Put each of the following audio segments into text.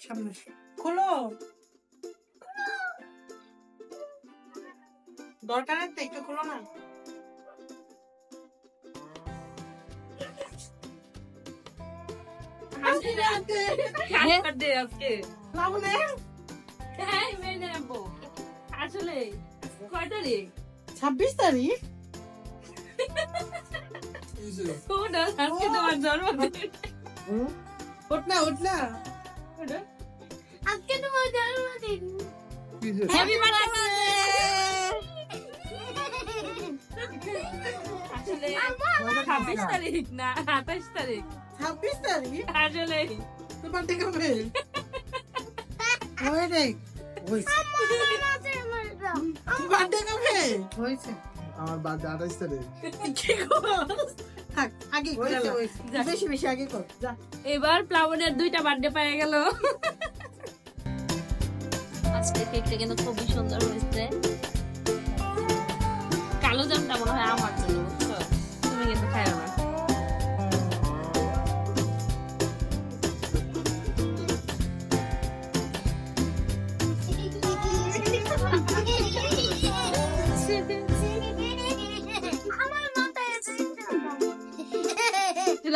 সামনে খোলো দরকার নেই একটু খোলো না আসলে কয় তারিখ 26 তারিখ আজকে তোমার জন্মদিন ওঠনা আজকে তোমার জন্মদিন হ্যাপি বার্থডে আসলে 26 তারিখ না 28 তারিখ 26 তারিখ আসলে তোমার থেকে হবে ওই রে বার্থডে কবে হয়েছে আমার বার্থডে 28 তারিখ কি গো থাক আগে বেশি বেশি আগে কর যা এবার প্লাবনের 2টা বার্থডে পেয়ে গেল আজকে কেকটা কিন্তু খুবই সুন্দর হয়েছে কালো জামটা মনে হয় আমার জন্য বুঝছো তুমি কিন্তু খাইও না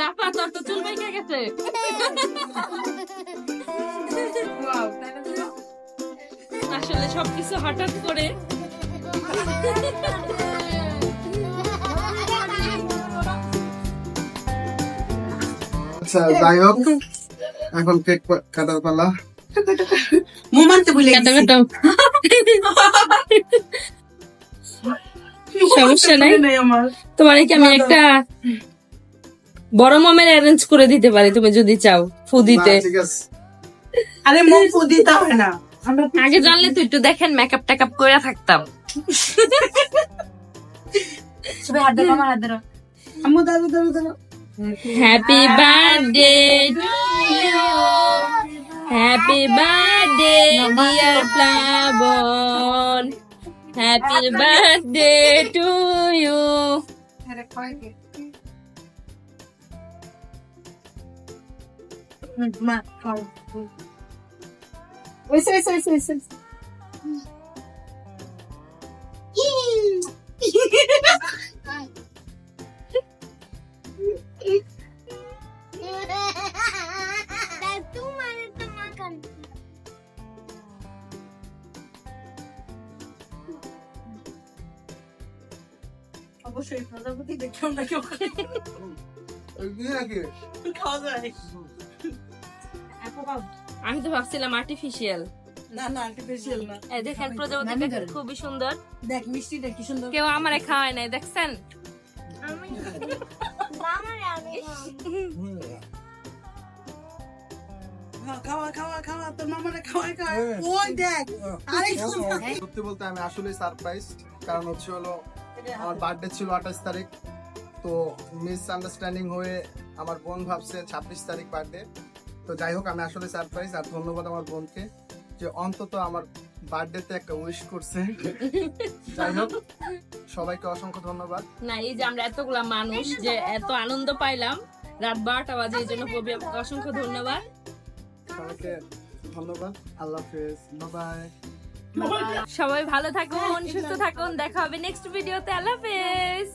রাফা তোর তো চুল বেঁকে গেছে আসলে সবকিছু হঠাৎ করে আচ্ছা যাই হোক এখন কেক কাটার পালা মোমান্তে ভুলে সমস্যা নাই আমার তোমার কি আমি একটা বড় মামের অ্যারেঞ্জ করে দিতে পারি তুমি যদি চাও ফু দিতে ঠিক আছে আরে মোম ফু দিতে হয় না আগে জানলে তো একটু দেখেন মেকআপ টেকআপ করে থাকতাম আম্মু দাদু happy birthday to you happy birthday dear Plabon happy birthday to you মা খাও ওইসে অবশ্যই প্রজাপতি দেখেও নাকি ওখানে খাওয়া যায় আমি তো ভাবছিলাম আর্টিফিশিয়াল না না আর্টিফিশিয়াল না দেখেন প্রজাপতিটা খুবই সুন্দর দেখ মিষ্টিটা কি সুন্দর কেউ আমারে খাওয়ায় নাই দেখছেন খাওয়া তোর মামারে খাওয়াই ওই দেখ আরে সত্যি বলতে আমি আসলে সারপ্রাইজ কারণ হচ্ছে হলো আমার বার্থডে ছিল 28 তারিখ তো মিস আন্ডারস্ট্যান্ডিং হয়ে আমার বোন ভাবছে 26 তারিখ বার্থডে তো যাই হোক আমি আসলে সারপ্রাইজ আর ধন্যবাদ আমার বোনকে যে অন্তত আমার বার্থডেতে একটা উইশ করছে যাই হোক সবাইকে অসংখ্য ধন্যবাদ না এই যে আমরা এতগুলা মানুষ যে এত আনন্দ পাইলাম রাত 12টা বাজে এই জন্য অসংখ্য ধন্যবাদ সবাইকে ধন্যবাদ আল্লাহ হাফেজ বাই সবাই ভালো থাকুন সুস্থ থাকুন দেখা হবে নেক্সট ভিডিওতে আল্লাহ হাফেজ